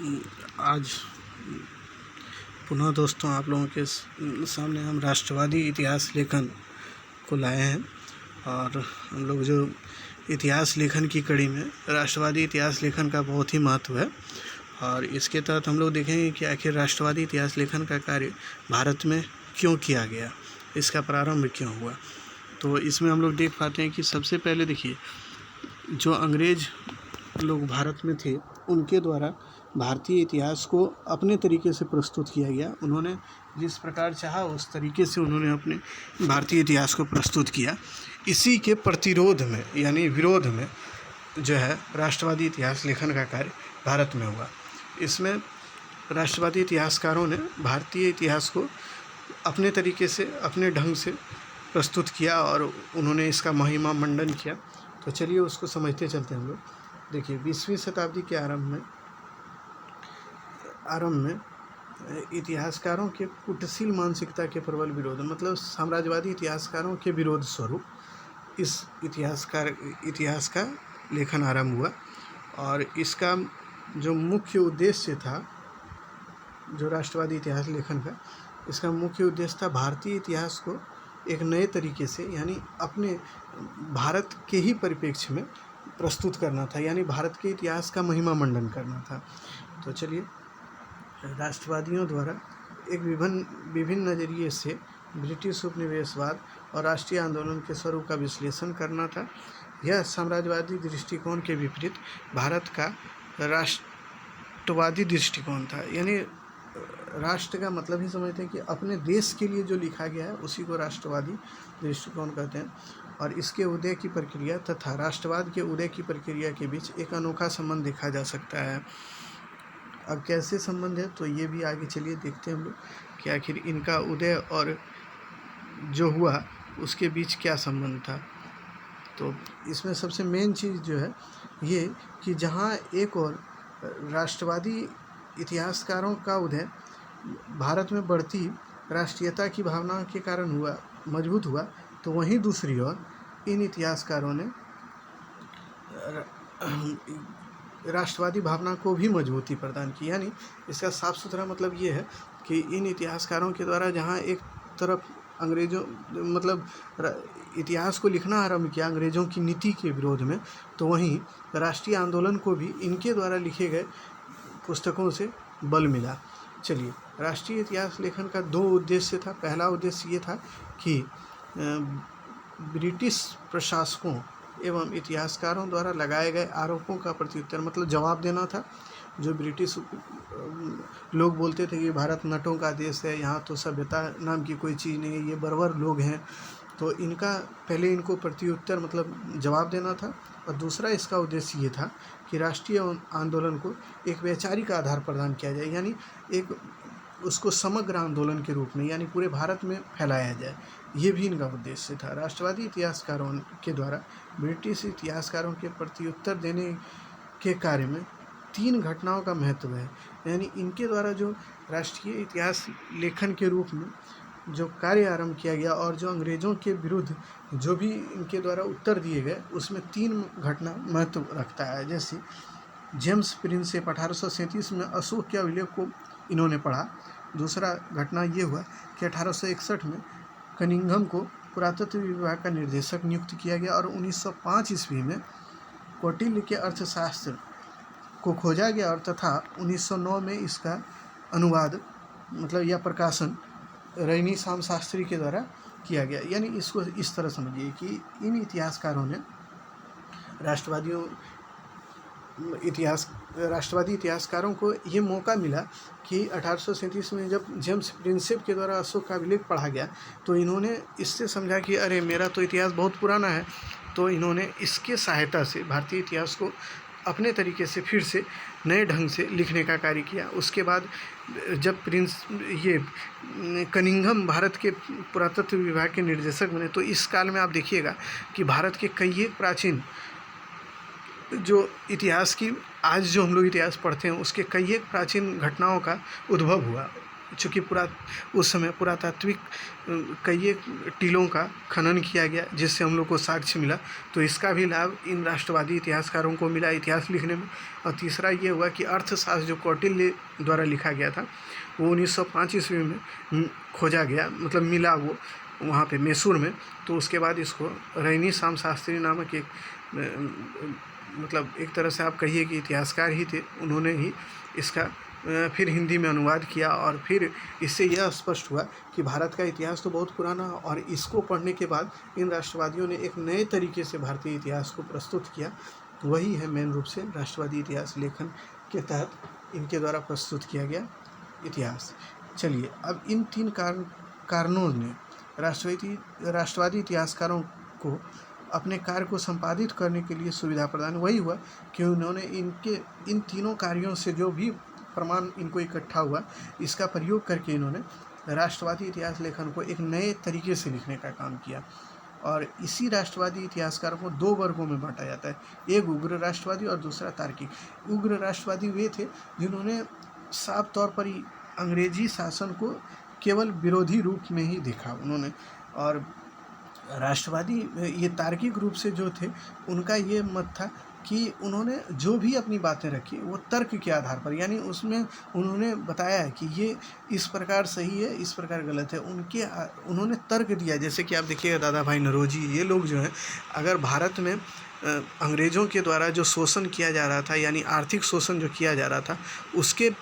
आज पुनः दोस्तों आप लोगों के सामने हम राष्ट्रवादी इतिहास लेखन को लाए हैं। और हम लोग जो इतिहास लेखन की कड़ी में राष्ट्रवादी इतिहास लेखन का बहुत ही महत्व है। और इसके तहत हम लोग देखेंगे कि आखिर राष्ट्रवादी इतिहास लेखन का कार्य भारत में क्यों किया गया, इसका प्रारंभ क्यों हुआ। तो इसमें हम लोग देख पाते हैं कि सबसे पहले देखिए, जो अंग्रेज लोग भारत में थे उनके द्वारा भारतीय इतिहास को अपने तरीके से प्रस्तुत किया गया। उन्होंने जिस प्रकार चाहा उस तरीके से उन्होंने अपने भारतीय इतिहास को प्रस्तुत किया। इसी के प्रतिरोध में यानी विरोध में जो है राष्ट्रवादी इतिहास लेखन का कार्य भारत में हुआ। इसमें राष्ट्रवादी इतिहासकारों ने भारतीय इतिहास को अपने तरीके से अपने ढंग से प्रस्तुत किया और उन्होंने इसका महिमा मंडन किया। तो चलिए उसको समझते चलते हैं हम लोग। देखिए 20वीं शताब्दी के आरंभ में इतिहासकारों के कुटशील मानसिकता के प्रबल विरोध, मतलब साम्राज्यवादी इतिहासकारों के विरोध स्वरूप इस इतिहास का लेखन आरंभ हुआ। और इसका जो मुख्य उद्देश्य था, जो राष्ट्रवादी इतिहास लेखन का, इसका मुख्य उद्देश्य था भारतीय इतिहास को एक नए तरीके से यानी अपने भारत के ही परिप्रेक्ष्य में प्रस्तुत करना था, यानी भारत के इतिहास का महिमा मंडन करना था। तो चलिए, राष्ट्रवादियों द्वारा एक विभिन्न नज़रिए से ब्रिटिश उपनिवेशवाद और राष्ट्रीय आंदोलन के स्वरूप का विश्लेषण करना था। यह साम्राज्यवादी दृष्टिकोण के विपरीत भारत का राष्ट्रवादी दृष्टिकोण था। यानी राष्ट्र का मतलब ही समझते हैं कि अपने देश के लिए जो लिखा गया है उसी को राष्ट्रवादी दृष्टिकोण कहते हैं। और इसके उदय की प्रक्रिया तथा राष्ट्रवाद के उदय की प्रक्रिया के बीच एक अनोखा संबंध देखा जा सकता है। अब कैसे संबंध है तो ये भी आगे चलिए देखते हैं हम लोग कि आखिर इनका उदय और जो हुआ उसके बीच क्या संबंध था। तो इसमें सबसे मेन चीज़ जो है ये कि जहाँ एक और राष्ट्रवादी इतिहासकारों का उदय भारत में बढ़ती राष्ट्रीयता की भावना के कारण हुआ, मजबूत हुआ, तो वहीं दूसरी ओर इन इतिहासकारों ने राष्ट्रवादी भावना को भी मजबूती प्रदान की। यानी इसका साफ सुथरा मतलब ये है कि इन इतिहासकारों के द्वारा जहाँ एक तरफ अंग्रेज़ों मतलब इतिहास को लिखना आरंभ किया अंग्रेज़ों की नीति के विरोध में, तो वहीं राष्ट्रीय आंदोलन को भी इनके द्वारा लिखे गए पुस्तकों से बल मिला। चलिए, राष्ट्रीय इतिहास लेखन का दो उद्देश्य था। पहला उद्देश्य ये था कि ब्रिटिश प्रशासकों एवं इतिहासकारों द्वारा लगाए गए आरोपों का प्रत्युत्तर, मतलब जवाब देना था। जो ब्रिटिश लोग बोलते थे कि भारत नटों का देश है, यहाँ तो सभ्यता नाम की कोई चीज़ नहीं है, ये बर्बर लोग हैं, तो इनका पहले इनको प्रत्युत्तर मतलब जवाब देना था। और दूसरा इसका उद्देश्य ये था कि राष्ट्रीय आंदोलन को एक वैचारिक आधार प्रदान किया जाए, यानी एक उसको समग्र आंदोलन के रूप में यानी पूरे भारत में फैलाया जाए। ये भी इनका उद्देश्य था। राष्ट्रवादी इतिहासकारों के द्वारा ब्रिटिश इतिहासकारों के प्रत्युत्तर देने के कार्य में 3 घटनाओं का महत्व है। यानी इनके द्वारा जो राष्ट्रीय इतिहास लेखन के रूप में जो कार्य आरंभ किया गया और जो अंग्रेज़ों के विरुद्ध जो भी इनके द्वारा उत्तर दिए गए, उसमें 3 घटना महत्व रखता है। जैसे जेम्स प्रिंसेप 1837 में अशोक के अभिलेख को इन्होंने पढ़ा। दूसरा घटना ये हुआ कि 1861 में कनिंघम को पुरातत्व विभाग का निर्देशक नियुक्त किया गया और 1905 ईस्वी में कौटिल्य के अर्थशास्त्र को खोजा गया और तथा 1909 में इसका अनुवाद मतलब यह प्रकाशन रैनी श्याम शास्त्री के द्वारा किया गया। यानी इसको इस तरह समझिए कि इन इतिहासकारों ने राष्ट्रवादी इतिहासकारों को ये मौका मिला कि 1837 में जब जेम्स प्रिंसेप के द्वारा अशोक का अभिलेख पढ़ा गया तो इन्होंने इससे समझा कि अरे मेरा तो इतिहास बहुत पुराना है, तो इन्होंने इसके सहायता से भारतीय इतिहास को अपने तरीके से फिर से नए ढंग से लिखने का कार्य किया। उसके बाद जब कनिंघम भारत के पुरातत्व विभाग के निर्देशक बने, तो इस काल में आप देखिएगा कि भारत के कई एक प्राचीन जो इतिहास की आज जो हम लोग इतिहास पढ़ते हैं उसके कई एक प्राचीन घटनाओं का उद्भव हुआ। चूँकि उस समय पुरातात्विक कई टीलों का खनन किया गया जिससे हम लोग को साक्ष्य मिला, तो इसका भी लाभ इन राष्ट्रवादी इतिहासकारों को मिला इतिहास लिखने में। और तीसरा ये हुआ कि अर्थशास्त्र जो कौटिल्य द्वारा लिखा गया था वो 1905 ईस्वी में खोजा गया, मतलब मिला वो वहाँ पे मैसूर में। तो उसके बाद इसको रैनी श्याम शास्त्री नामक एक मतलब एक तरह से आप कहिए कि इतिहासकार ही थे, उन्होंने ही इसका फिर हिंदी में अनुवाद किया। और फिर इससे यह स्पष्ट हुआ कि भारत का इतिहास तो बहुत पुराना, और इसको पढ़ने के बाद इन राष्ट्रवादियों ने एक नए तरीके से भारतीय इतिहास को प्रस्तुत किया। वही है मेन रूप से राष्ट्रवादी इतिहास लेखन के तहत इनके द्वारा प्रस्तुत किया गया इतिहास। चलिए, अब इन 3 कारणों ने राष्ट्रवादी इतिहासकारों को अपने कार्य को संपादित करने के लिए सुविधा प्रदान वही हुआ कि उन्होंने इन तीनों कार्यों से जो भी प्रमाण इनको इकट्ठा हुआ, इसका प्रयोग करके इन्होंने राष्ट्रवादी इतिहास लेखन को एक नए तरीके से लिखने का काम किया। और इसी राष्ट्रवादी इतिहासकारों को 2 वर्गों में बांटा जाता है, एक उग्र राष्ट्रवादी और दूसरा तार्किक। उग्र राष्ट्रवादी वे थे जिन्होंने साफ तौर पर ही अंग्रेजी शासन को केवल विरोधी रूप में ही देखा उन्होंने। और राष्ट्रवादी ये तार्किक रूप से जो थे, उनका ये मत था कि उन्होंने जो भी अपनी बातें रखी वो तर्क के आधार पर, यानी उसमें उन्होंने बताया है कि ये इस प्रकार सही है, इस प्रकार गलत है। उन्होंने तर्क दिया। जैसे कि आप देखिएगा दादा भाई नौरोजी, ये लोग जो हैं, अगर भारत में अंग्रेज़ों के द्वारा जो शोषण किया जा रहा था, यानी आर्थिक शोषण जो किया जा रहा था, उसके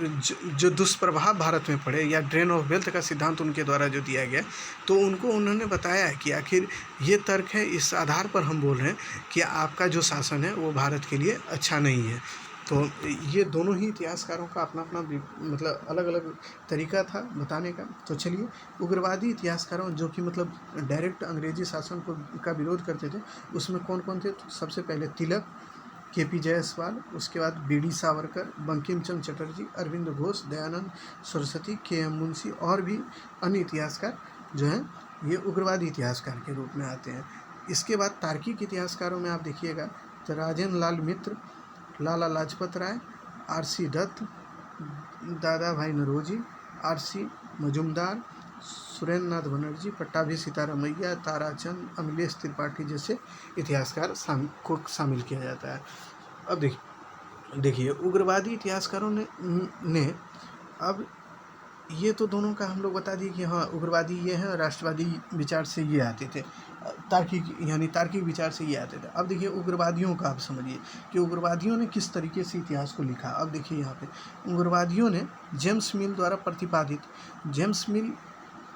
जो दुष्प्रभाव भारत में पड़े, या ड्रेन ऑफ वेल्थ का सिद्धांत उनके द्वारा जो दिया गया, तो उन्होंने बताया है कि आखिर ये तर्क है, इस आधार पर हम बोल रहे हैं कि आपका जो शासन है वो भारत के लिए अच्छा नहीं है। तो ये दोनों ही इतिहासकारों का अपना अपना मतलब अलग अलग तरीका था बताने का। तो चलिए, उग्रवादी इतिहासकारों जो कि मतलब डायरेक्ट अंग्रेजी शासन का विरोध करते थे, उसमें कौन कौन थे? तो सबसे पहले तिलक, KP जायसवाल, उसके बाद BD सावरकर, बंकिम चंद्र चटर्जी, अरविंद घोष, दयानंद सरस्वती, KM मुंशी और भी अन्य इतिहासकार जो हैं ये उग्रवादी इतिहासकार के रूप में आते हैं। इसके बाद तार्किक इतिहासकारों में आप देखिएगा तो राजेंद्र लाल मित्र, लाला लाजपत राय, RC दत्त, दादा भाई नौरोजी, RC मजुमदार, सुरेंद्र नाथ बनर्जी, पट्टाभी सीतारामैया, ताराचंद, अमलेश त्रिपाठी जैसे इतिहासकार को शामिल किया जाता है। अब देखिए उग्रवादी इतिहासकारों ने अब ये तो दोनों का हम लोग बता दिए कि हाँ उग्रवादी ये हैं, राष्ट्रवादी विचार से ये आते थे, तार्किक विचार से ये आते थे। अब देखिए उग्रवादियों का आप समझिए कि उग्रवादियों ने किस तरीके से इतिहास को लिखा। अब देखिए यहाँ पे उग्रवादियों ने जेम्स मिल द्वारा प्रतिपादित, जेम्स मिल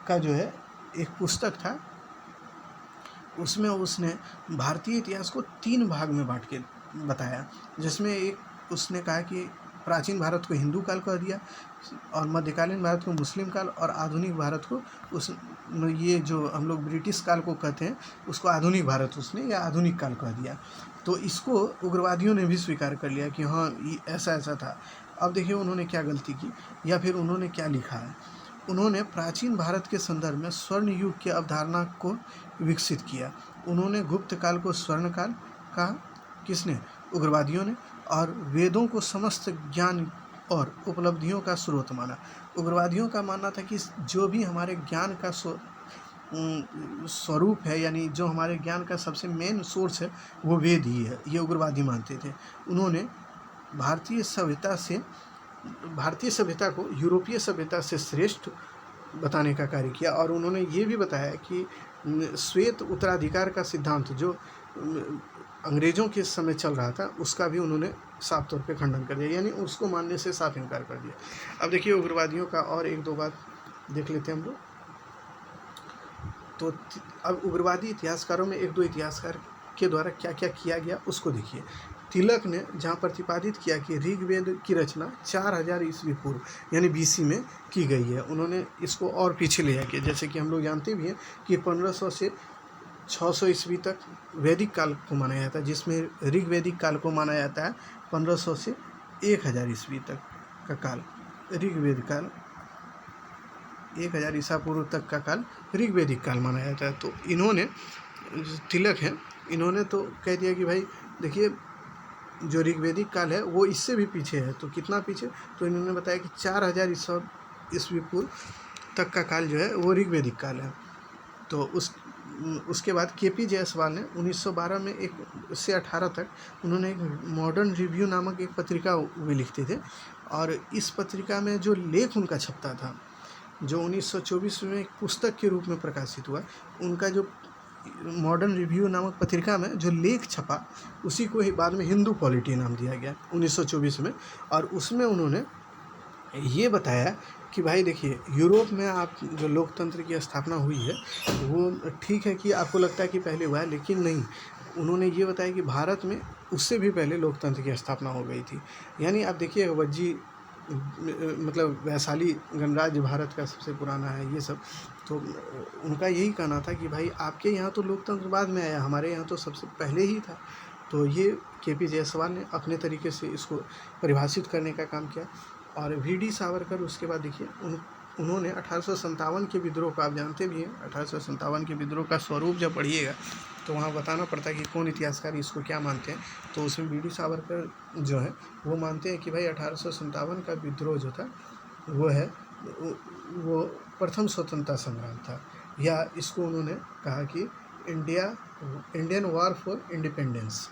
का जो है एक पुस्तक था, उसमें उसने भारतीय इतिहास को 3 भाग में बांट के बताया, जिसमें एक उसने कहा कि प्राचीन भारत को हिंदू काल कह दिया, और मध्यकालीन भारत को मुस्लिम काल, और आधुनिक भारत को ये जो हम लोग ब्रिटिश काल को कहते हैं उसको आधुनिक भारत उसने या आधुनिक काल कह दिया। तो इसको उग्रवादियों ने भी स्वीकार कर लिया कि हाँ ये ऐसा था। अब देखिए उन्होंने क्या गलती की या फिर उन्होंने क्या लिखा है। उन्होंने प्राचीन भारत के संदर्भ में स्वर्ण युग की अवधारणा को विकसित किया। उन्होंने गुप्त काल को स्वर्ण काल कहा, किसने? उग्रवादियों ने। और वेदों को समस्त ज्ञान और उपलब्धियों का स्रोत माना। उग्रवादियों का मानना था कि जो भी हमारे ज्ञान का स्वरूप है, यानी जो हमारे ज्ञान का सबसे मेन सोर्स है वो वेद ही है, ये उग्रवादी मानते थे। उन्होंने भारतीय सभ्यता को यूरोपीय सभ्यता से श्रेष्ठ बताने का कार्य किया, और उन्होंने ये भी बताया कि श्वेत उत्तराधिकार का सिद्धांत जो अंग्रेज़ों के समय चल रहा था उसका भी उन्होंने साफ तौर पे खंडन कर दिया, यानी उसको मानने से साफ इनकार कर दिया। अब देखिए उग्रवादियों का और 1-2 बात देख लेते हैं हम लोग। तो अब उग्रवादी इतिहासकारों में 1-2 इतिहासकार के द्वारा क्या क्या किया गया उसको देखिए। तिलक ने जहाँ प्रतिपादित किया कि ऋग्वेद की रचना 4000 ईस्वी पूर्व यानी BC में की गई है, उन्होंने इसको और पीछे ले जाके, जैसे कि हम लोग जानते भी हैं कि 1500 से 600 ईस्वी तक वैदिक काल को माना जाता है, जिसमें ऋग्वैदिक काल को माना जाता है 1500 से 1000 ईस्वी तक का काल। ऋग्वेद काल 1000 ईसा पूर्व तक का काल ऋग्वैदिक काल माना जाता है। तो इन्होंने, तिलक हैं, इन्होंने तो कह दिया कि भाई देखिए जो ऋग्वैदिक काल है वो इससे भी पीछे है। तो कितना पीछे? तो इन्होंने बताया कि 4000 ईसा ईस्वी पूर्व तक का काल जो है वो ऋग्वेदिक काल है। तो उसके बाद केपी जायसवाल ने 1912 में एक से 18 तक उन्होंने एक मॉडर्न रिव्यू नामक एक पत्रिका वे लिखते थे, और इस पत्रिका में जो लेख उनका छपता था, जो 1924 में एक पुस्तक के रूप में प्रकाशित हुआ, उनका जो मॉडर्न रिव्यू नामक पत्रिका में जो लेख छपा उसी को ही बाद में हिंदू पॉलिटी नाम दिया गया 1924 में। और उसमें उन्होंने ये बताया कि भाई देखिए, यूरोप में आप जो लोकतंत्र की स्थापना हुई है वो ठीक है कि आपको लगता है कि पहले हुआ है, लेकिन नहीं, उन्होंने ये बताया कि भारत में उससे भी पहले लोकतंत्र की स्थापना हो गई थी। यानी आप देखिए, वज्जी मतलब वैशाली गणराज्य भारत का सबसे पुराना है ये सब। तो उनका यही कहना था कि भाई आपके यहाँ तो लोकतंत्र बाद में आया, हमारे यहाँ तो सबसे पहले ही था। तो ये केपी जायसवाल ने अपने तरीके से इसको परिभाषित करने का काम किया। और वीडी सावरकर उसके बाद देखिए उन्होंने 1857 के विद्रोह को, आप जानते भी हैं 1857 के विद्रोह का स्वरूप जब पढ़िएगा तो वहाँ बताना पड़ता है कि कौन इतिहासकार इसको क्या मानते हैं। तो उसमें वीडी सावरकर जो है वो मानते हैं कि भाई 1857 का विद्रोह जो था वो है वो प्रथम स्वतंत्रता संग्राम था, या इसको उन्होंने कहा कि इंडियन वॉर फॉर इंडिपेंडेंस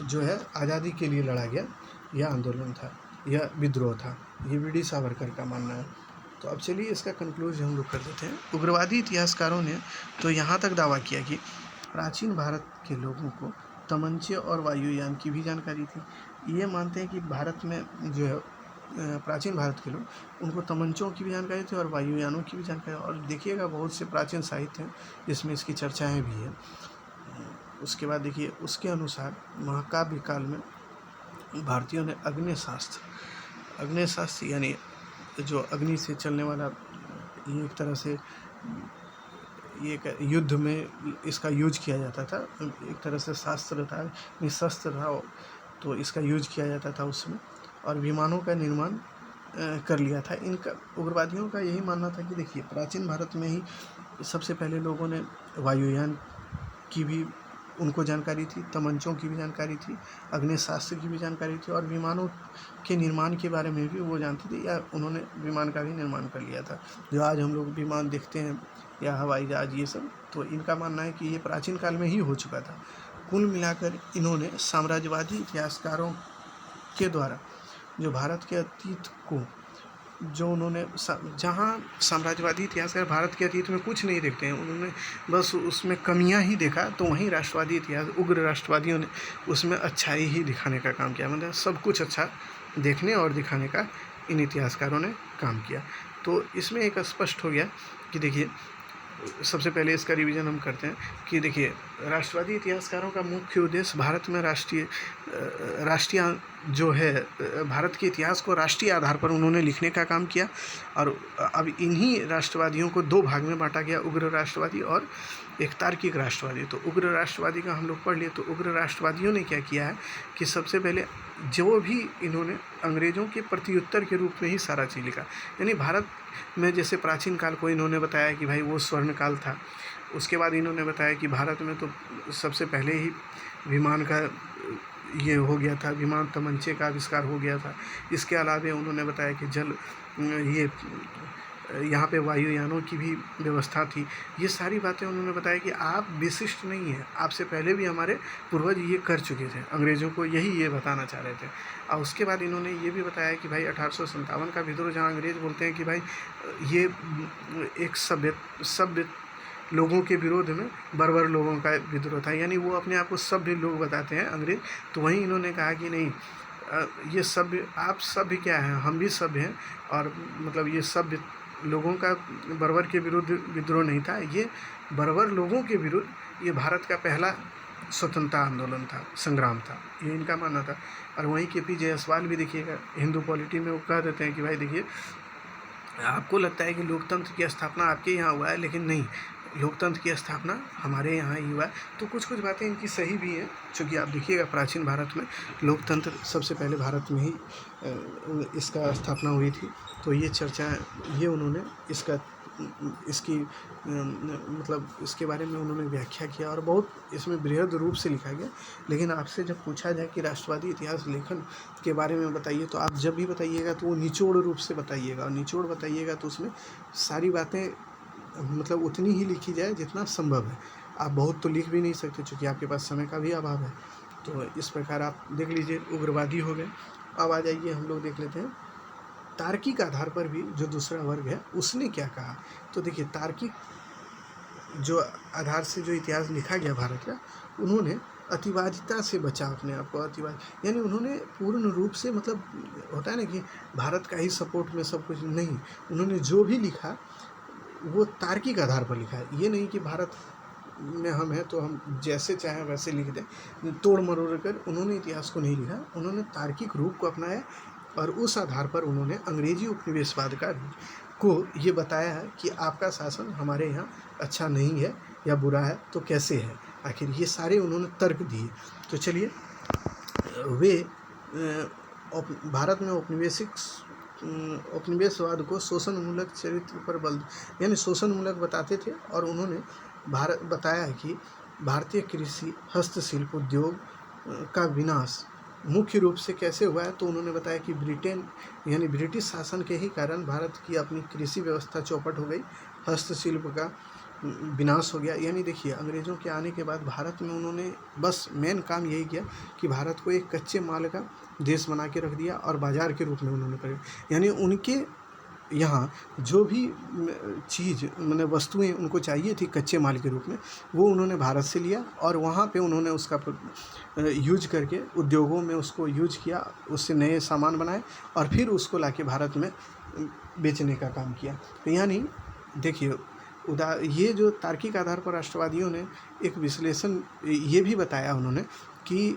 जो है आज़ादी के लिए लड़ा गया यह आंदोलन था, यह विद्रोह था। ये वीडी सावरकर का मानना है। तो अब चलिए इसका कंक्लूजन हम लोग कर देते हैं। उग्रवादी इतिहासकारों ने तो यहाँ तक दावा किया कि प्राचीन भारत के लोगों को तमंचे और वायुयान की भी जानकारी थी। ये मानते हैं कि भारत में जो है प्राचीन भारत के लोग, उनको तमंचों की भी जानकारी थी और वायुयानों की भी जानकारी। और देखिएगा बहुत से प्राचीन साहित्य हैं जिसमें इसकी चर्चाएँ भी हैं। उसके बाद देखिए, उसके अनुसार महाकाव्य काल में भारतीयों ने अग्नेयशास्त्र यानी जो अग्नि से चलने वाला, ये एक तरह से ये युद्ध में इसका यूज किया जाता था, एक तरह से शास्त्र था, निशस्त्र था, तो इसका यूज किया जाता था उसमें, और विमानों का निर्माण कर लिया था। इनका उग्रवादियों का यही मानना था कि देखिए, प्राचीन भारत में ही सबसे पहले लोगों ने वायुयान की भी उनको जानकारी थी, तमंचों की भी जानकारी थी, अग्नेयशास्त्र की भी जानकारी थी, और विमानों के निर्माण के बारे में भी वो जानते थे, या उन्होंने विमान का भी निर्माण कर लिया था। जो आज हम लोग विमान देखते हैं या हवाई जहाज ये सब, तो इनका मानना है कि ये प्राचीन काल में ही हो चुका था। कुल मिलाकर इन्होंने साम्राज्यवादी इतिहासकारों के द्वारा जो भारत के अतीत को, जो उन्होंने जहाँ साम्राज्यवादी इतिहासकार भारत के अतीत में कुछ नहीं देखते हैं, उन्होंने बस उसमें कमियां ही देखा, तो वहीं राष्ट्रवादी इतिहास, उग्र राष्ट्रवादियों ने उसमें अच्छाई ही दिखाने का काम किया। मतलब सब कुछ अच्छा देखने और दिखाने का इन इतिहासकारों ने काम किया। तो इसमें एक स्पष्ट हो गया कि देखिए, सबसे पहले इसका रिवीजन हम करते हैं कि देखिए, राष्ट्रवादी इतिहासकारों का मुख्य उद्देश्य भारत में राष्ट्रीय जो है भारत के इतिहास को राष्ट्रीय आधार पर उन्होंने लिखने का काम किया। और अब इन्हीं राष्ट्रवादियों को दो भाग में बांटा गया, उग्र राष्ट्रवादी और एक तार्किक राष्ट्रवादी। तो उग्र राष्ट्रवादी का हम लोग पढ़ लिए। तो उग्र राष्ट्रवादियों ने क्या किया है कि सबसे पहले जो भी इन्होंने अंग्रेज़ों के प्रत्युत्तर के रूप में ही सारा चीज़ लिखा। यानी भारत में जैसे प्राचीन काल को इन्होंने बताया कि भाई वो स्वर्ण काल था, उसके बाद इन्होंने बताया कि भारत में तो सबसे पहले ही विमान का ये हो गया था, विमान तमंचे का आविष्कार हो गया था। इसके अलावा उन्होंने बताया कि ये यहाँ पे वायुयानों की भी व्यवस्था थी। ये सारी बातें उन्होंने बताया कि आप विशिष्ट नहीं हैं, आपसे पहले भी हमारे पूर्वज ये कर चुके थे। अंग्रेज़ों को यही ये बताना चाह रहे थे। और उसके बाद इन्होंने ये भी बताया कि भाई 1857 का विद्रोह, जहाँ अंग्रेज़ बोलते हैं कि भाई ये एक सभ्य लोगों के विरोध में बर्बर लोगों का विद्रोह था, यानी वो अपने आप को सभ्य लोग बताते हैं अंग्रेज़। तो वहीं इन्होंने कहा कि नहीं, ये सभ्य, आप सभ्य क्या हैं, हम भी सभ्य हैं। और मतलब ये सभ्य लोगों का बर्बर के विरुद्ध विद्रोह नहीं था, ये बर्बर लोगों के विरुद्ध ये भारत का पहला स्वतंत्रता आंदोलन था, संग्राम था, ये इनका मानना था। और वहीं केपी जायसवाल भी देखिएगा, हिंदू पॉलिटी में वो कह देते हैं कि भाई देखिए, आपको लगता है कि लोकतंत्र की स्थापना आपके यहाँ हुआ है, लेकिन नहीं, लोकतंत्र की स्थापना हमारे यहाँ ही हुआ है। तो कुछ बातें इनकी सही भी हैं, क्योंकि आप देखिएगा प्राचीन भारत में लोकतंत्र सबसे पहले भारत में ही इसका स्थापना हुई थी। तो ये चर्चा, ये उन्होंने इसका इसकी मतलब इसके बारे में उन्होंने व्याख्या किया और बहुत इसमें बृहद रूप से लिखा गया। लेकिन आपसे जब पूछा जाए कि राष्ट्रवादी इतिहास लेखन के बारे में बताइए, तो आप जब भी बताइएगा तो वो निचोड़ रूप से बताइएगा, और निचोड़ बताइएगा तो उसमें सारी बातें मतलब उतनी ही लिखी जाए जितना संभव है। आप बहुत तो लिख भी नहीं सकते क्योंकि आपके पास समय का भी अभाव है। तो इस प्रकार आप देख लीजिए, उग्रवादी हो गए। अब आ जाइए हम लोग देख लेते हैं तार्किक आधार पर भी जो दूसरा वर्ग है उसने क्या कहा। तो देखिए, तार्किक जो आधार से जो इतिहास लिखा गया भारत का, उन्होंने अतिवादिता से बचा अपने आप को। अतिवाद यानी उन्होंने पूर्ण रूप से, मतलब होता है ना कि भारत का ही सपोर्ट में सब कुछ नहीं, उन्होंने जो भी लिखा वो तार्किक आधार पर लिखा है। ये नहीं कि भारत में हम हैं तो हम जैसे चाहें वैसे लिख दें, तोड़ मरोड़ कर उन्होंने इतिहास को नहीं लिखा। उन्होंने तार्किक रूप को अपनाया और उस आधार पर उन्होंने अंग्रेजी उपनिवेशवाद को ये बताया है कि आपका शासन हमारे यहाँ अच्छा नहीं है या बुरा है तो कैसे है, आखिर ये सारे उन्होंने तर्क दिए। तो चलिए, वे भारत में उपनिवेशवाद को शोषणमूलक चरित्र पर बल, यानी शोषणमूलक बताते थे। और उन्होंने बताया है कि भारतीय कृषि हस्तशिल्प उद्योग का विनाश मुख्य रूप से कैसे हुआ है। तो उन्होंने बताया कि ब्रिटेन यानी ब्रिटिश शासन के ही कारण भारत की अपनी कृषि व्यवस्था चौपट हो गई, हस्तशिल्प का विनाश हो गया। यानी देखिए, अंग्रेज़ों के आने के बाद भारत में उन्होंने बस मेन काम यही किया कि भारत को एक कच्चे माल का देश बना के रख दिया और बाज़ार के रूप में उन्होंने प्रयोग, यानी उनके यहाँ जो भी चीज़ मतलब वस्तुएं उनको चाहिए थी कच्चे माल के रूप में, वो उन्होंने भारत से लिया और वहाँ पे उन्होंने उसका यूज करके उद्योगों में उसको यूज किया, उससे नए सामान बनाए और फिर उसको लाके भारत में बेचने का काम किया। तो यानी देखिए, ये जो तार्किक आधार पर राष्ट्रवादियों ने एक विश्लेषण ये भी बताया उन्होंने कि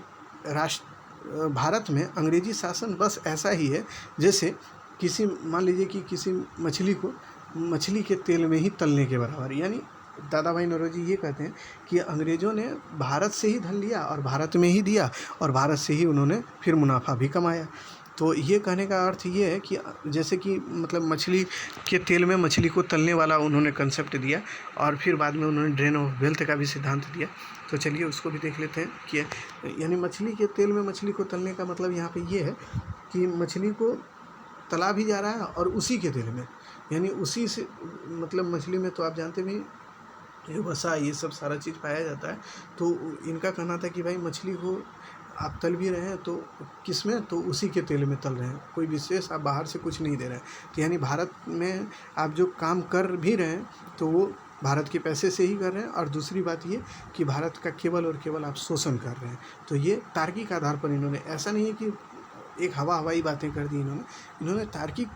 भारत में अंग्रेजी शासन बस ऐसा ही है जैसे किसी, मान लीजिए कि किसी मछली को मछली के तेल में ही तलने के बराबर। यानी दादा भाई नौरोजी ये कहते हैं कि अंग्रेज़ों ने भारत से ही धन लिया और भारत में ही दिया और भारत से ही उन्होंने फिर मुनाफा भी कमाया। तो ये कहने का अर्थ ये है कि जैसे कि मतलब मछली के तेल में मछली को तलने वाला उन्होंने कंसेप्ट दिया और फिर बाद में उन्होंने ड्रेन ऑफ वेल्थ का भी सिद्धांत दिया। तो चलिए उसको भी देख लेते हैं कि यानी मछली के तेल में मछली को तलने का मतलब यहाँ पे ये है कि मछली को तला भी जा रहा है और उसी के तेल में, यानी उसी से, मतलब मछली में तो आप जानते भी वसा ये सब सारा चीज़ पाया जाता है। तो इनका कहना था कि भाई मछली को आप तल भी रहे हैं तो किस में, तो उसी के तेल में तल रहे हैं, कोई विशेष आप बाहर से कुछ नहीं दे रहे हैं। तो यानी भारत में आप जो काम कर भी रहे हैं तो वो भारत के पैसे से ही कर रहे हैं। और दूसरी बात ये कि भारत का केवल और केवल आप शोषण कर रहे हैं। तो ये तार्किक आधार पर इन्होंने, ऐसा नहीं है कि एक हवाई बातें कर दी इन्होंने तार्किक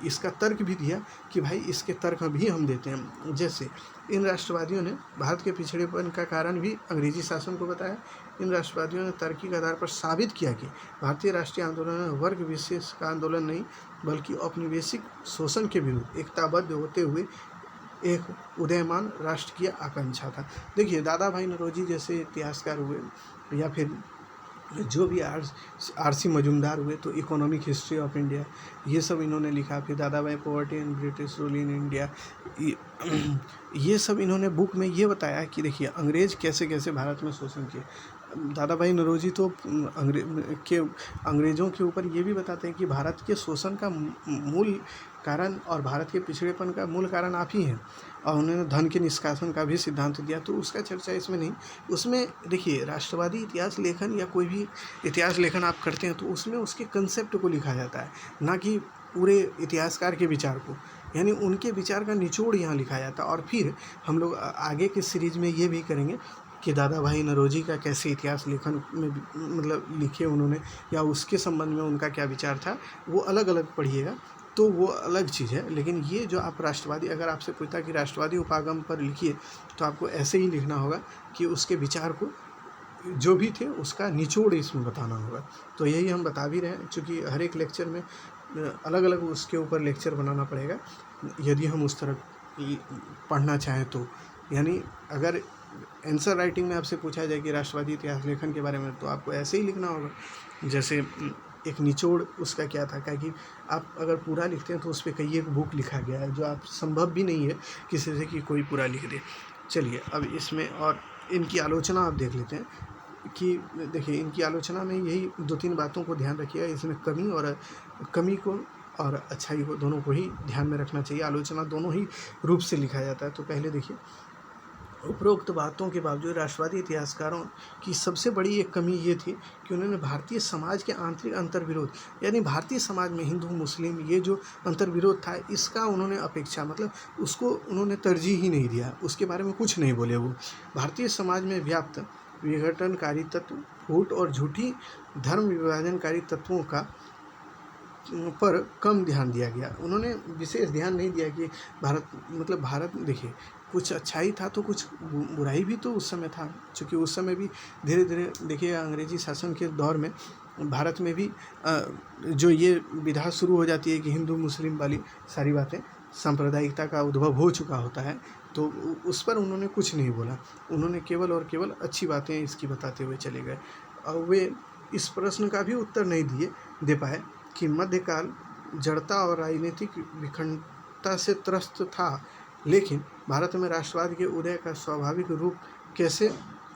इसका तर्क भी दिया कि भाई इसके तर्क भी हम देते हैं। जैसे इन राष्ट्रवादियों ने भारत के पिछड़ेपन का कारण भी अंग्रेजी शासन को बताया। इन राष्ट्रवादियों ने तार्किक आधार पर साबित किया कि भारतीय राष्ट्रीय आंदोलन वर्ग विशेष का आंदोलन नहीं बल्कि औपनिवेशिक शोषण के विरुद्ध एकताबद्ध होते हुए एक उदयमान राष्ट्र की आकांक्षा था। देखिए, दादा भाई नौरोजी जैसे इतिहासकार हुए या फिर जो भी आर.सी. मजूमदार हुए, तो इकोनॉमिक हिस्ट्री ऑफ इंडिया ये सब इन्होंने लिखा। फिर दादा भाई poverty and British rule in India, ये सब इन्होंने बुक में ये बताया कि देखिए अंग्रेज़ कैसे कैसे भारत में शोषण किए। दादा भाई नौरोजी तो अंग्रेज़ों के ऊपर ये भी बताते हैं कि भारत के शोषण का मूल कारण और भारत के पिछड़ेपन का मूल कारण आप ही हैं। और उन्होंने धन के निष्कासन का भी सिद्धांत दिया, तो उसका चर्चा इसमें नहीं। उसमें देखिए, राष्ट्रवादी इतिहास लेखन या कोई भी इतिहास लेखन आप करते हैं तो उसमें उसके कंसेप्ट को लिखा जाता है, ना कि पूरे इतिहासकार के विचार को। यानी उनके विचार का निचोड़ यहाँ लिखा जाता है। और फिर हम लोग आगे के सीरीज़ में ये भी करेंगे कि दादा भाई नौरोजी का कैसे इतिहास लेखन में मतलब लिखे उन्होंने, या उसके संबंध में उनका क्या विचार था, वो अलग अलग पढ़िएगा, तो वो अलग चीज़ है। लेकिन ये जो आप राष्ट्रवादी, अगर आपसे पूछता कि राष्ट्रवादी उपागम पर लिखिए, तो आपको ऐसे ही लिखना होगा कि उसके विचार को जो भी थे उसका निचोड़ इसमें बताना होगा। तो यही हम बता भी रहे हैं, चूँकि हर एक लेक्चर में अलग अलग उसके ऊपर लेक्चर बनाना पड़ेगा यदि हम उस तरह पढ़ना चाहें तो। यानी अगर आंसर राइटिंग में आपसे पूछा जाए कि राष्ट्रवादी इतिहास लेखन के बारे में, तो आपको ऐसे ही लिखना होगा जैसे एक निचोड़ उसका क्या था, क्या कि आप अगर पूरा लिखते हैं तो उस पे कई एक बुक लिखा गया है, जो आप संभव भी नहीं है किसी से कि कोई पूरा लिख दे। चलिए अब इसमें और इनकी आलोचना आप देख लेते हैं कि देखिए इनकी आलोचना में यही 2-3 बातों को ध्यान रखिएगा। इसमें कमी को और अच्छाई को दोनों को ही ध्यान में रखना चाहिए। आलोचना दोनों ही रूप से लिखा जाता है। तो पहले देखिए, उपरोक्त बातों के बावजूद राष्ट्रवादी इतिहासकारों की सबसे बड़ी एक कमी ये थी कि उन्होंने भारतीय समाज के आंतरिक अंतर्विरोध, यानी भारतीय समाज में हिंदू मुस्लिम ये जो अंतर्विरोध था, इसका उन्होंने अपेक्षा मतलब उसको उन्होंने तरजीह ही नहीं दिया, उसके बारे में कुछ नहीं बोले। वो भारतीय समाज में व्याप्त विघटनकारी तत्व, फूट और झूठी धर्म विभाजनकारी तत्वों का पर कम ध्यान दिया गया। उन्होंने विशेष ध्यान नहीं दिया कि भारत देखिए कुछ अच्छाई था तो कुछ बुराई भी तो उस समय था, क्योंकि उस समय भी धीरे धीरे देखिए अंग्रेजी शासन के दौर में भारत में भी जो ये विधा शुरू हो जाती है कि हिंदू मुस्लिम वाली सारी बातें, सांप्रदायिकता का उद्भव हो चुका होता है, तो उस पर उन्होंने कुछ नहीं बोला। उन्होंने केवल और केवल अच्छी बातें इसकी बताते हुए चले गए। और वे इस प्रश्न का भी उत्तर नहीं दे पाए कि मध्यकाल जड़ता और राजनीतिक विखंडता से त्रस्त था, लेकिन भारत में राष्ट्रवाद के उदय का स्वाभाविक रूप कैसे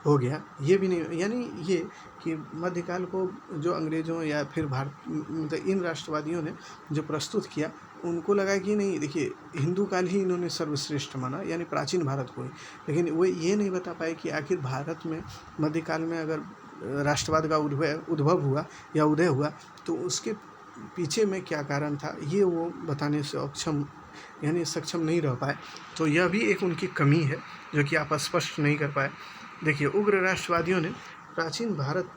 हो गया, ये भी नहीं। यानी ये कि मध्यकाल को जो अंग्रेज़ों या फिर मतलब इन राष्ट्रवादियों ने जो प्रस्तुत किया, उनको लगा कि नहीं, देखिए हिंदू काल ही इन्होंने सर्वश्रेष्ठ माना, यानी प्राचीन भारत को ही। लेकिन वो ये नहीं बता पाए कि आखिर भारत में मध्यकाल में अगर राष्ट्रवाद का उद्भव हुआ या उदय हुआ तो उसके पीछे में क्या कारण था, ये वो बताने से सक्षम नहीं रह पाए। तो यह भी एक उनकी कमी है जो कि आप स्पष्ट नहीं कर पाए। देखिए, उग्र राष्ट्रवादियों ने प्राचीन भारत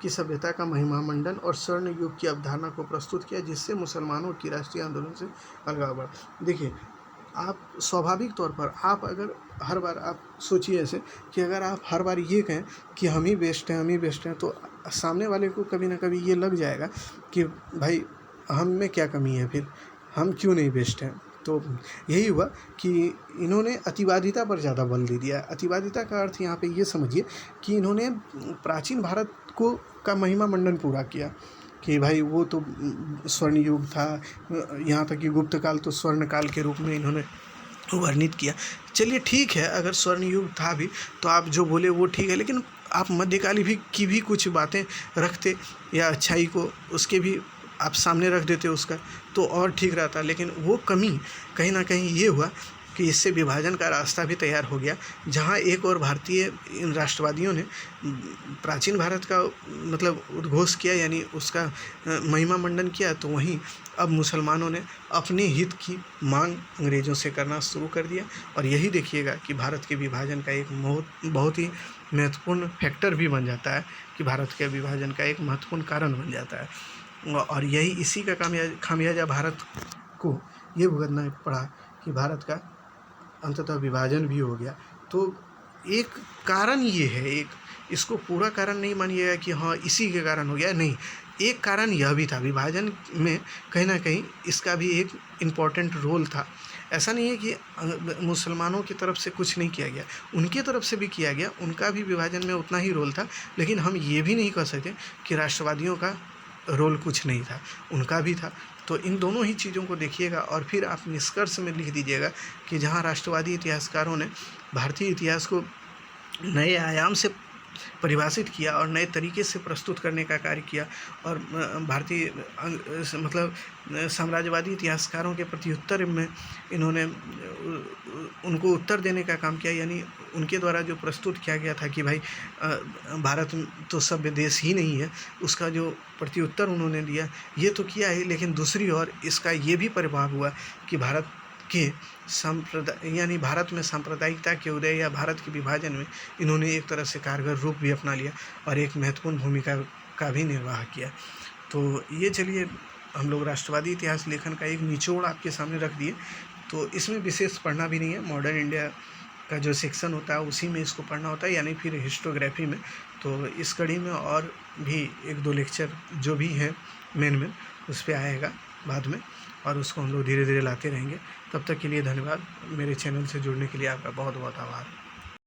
की सभ्यता का महिमा मंडन और स्वर्ण युग की अवधारणा को प्रस्तुत किया, जिससे मुसलमानों की राष्ट्रीय आंदोलन से अलगाव बढ़ा। देखिए, आप स्वाभाविक तौर पर आप अगर हर बार आप सोचिए ऐसे कि अगर आप हर बार ये कहें कि हम ही बेस्ट हैं, तो सामने वाले को कभी ना कभी ये लग जाएगा कि भाई हम में क्या कमी है, फिर हम क्यों नहीं बेस्ट हैं। तो यही हुआ कि इन्होंने अतिवादिता पर ज़्यादा बल दे दिया। अतिवादिता का अर्थ यहाँ पे ये समझिए कि इन्होंने प्राचीन भारत का महिमा मंडन पूरा किया कि भाई वो तो स्वर्ण युग था, यहाँ तक कि गुप्त काल तो स्वर्ण काल के रूप में इन्होंने वर्णित किया। चलिए ठीक है, अगर स्वर्ण युग था भी तो आप जो बोले वो ठीक है, लेकिन आप मध्यकाली की भी कुछ बातें रखते या अच्छाई को उसके भी आप सामने रख देते उसका, तो और ठीक रहता। लेकिन वो कमी कहीं ना कहीं ये हुआ कि इससे विभाजन का रास्ता भी तैयार हो गया। जहाँ एक और भारतीय इन राष्ट्रवादियों ने प्राचीन भारत का मतलब उद्घोष किया, यानी उसका महिमा मंडन किया, तो वहीं अब मुसलमानों ने अपने हित की मांग अंग्रेज़ों से करना शुरू कर दिया। और यही देखिएगा कि भारत के विभाजन का एक बहुत ही महत्वपूर्ण फैक्टर भी बन जाता है, कि भारत के विभाजन का एक महत्वपूर्ण कारण बन जाता है। और यही इसी का खामियाजा भारत को ये भुगतना पड़ा कि भारत का अंततः विभाजन भी हो गया। तो एक कारण ये है, एक इसको पूरा कारण नहीं मानिएगा कि हाँ इसी के कारण हो गया, नहीं, एक कारण यह भी था, विभाजन में कहीं ना कहीं इसका भी एक इम्पॉर्टेंट रोल था। ऐसा नहीं है कि मुसलमानों की तरफ से कुछ नहीं किया गया, उनकी तरफ से भी किया गया, उनका भी विभाजन में उतना ही रोल था। लेकिन हम ये भी नहीं कह सकते कि राष्ट्रवादियों का रोल कुछ नहीं था, उनका भी था। तो इन दोनों ही चीज़ों को देखिएगा और फिर आप निष्कर्ष में लिख दीजिएगा कि जहाँ राष्ट्रवादी इतिहासकारों ने भारतीय इतिहास को नए आयाम से परिभाषित किया और नए तरीके से प्रस्तुत करने का कार्य किया, और भारतीय मतलब साम्राज्यवादी इतिहासकारों के प्रत्युत्तर में इन्होंने उनको उत्तर देने का काम किया। यानी उनके द्वारा जो प्रस्तुत किया गया था कि भाई भारत तो सभ्य देश ही नहीं है, उसका जो प्रत्युत्तर उन्होंने दिया ये तो किया है, लेकिन दूसरी ओर इसका ये भी प्रभाव हुआ कि भारत के यानी भारत में सांप्रदायिकता के उदय या भारत के विभाजन में इन्होंने एक तरह से कारगर रूप भी अपना लिया और एक महत्वपूर्ण भूमिका का भी निर्वाह किया। तो ये चलिए हम लोग राष्ट्रवादी इतिहास लेखन का एक निचोड़ आपके सामने रख दिए। तो इसमें विशेष पढ़ना भी नहीं है, मॉडर्न इंडिया का जो सेक्शन होता है उसी में इसको पढ़ना होता है, यानी फिर हिस्टोग्राफी में। तो इस कड़ी में और भी 1-2 लेक्चर जो भी हैं मेन उस पर आएगा बाद में, और उसको हम लोग धीरे धीरे लाते रहेंगे। तब तक के लिए धन्यवाद। मेरे चैनल से जुड़ने के लिए आपका बहुत बहुत आभार।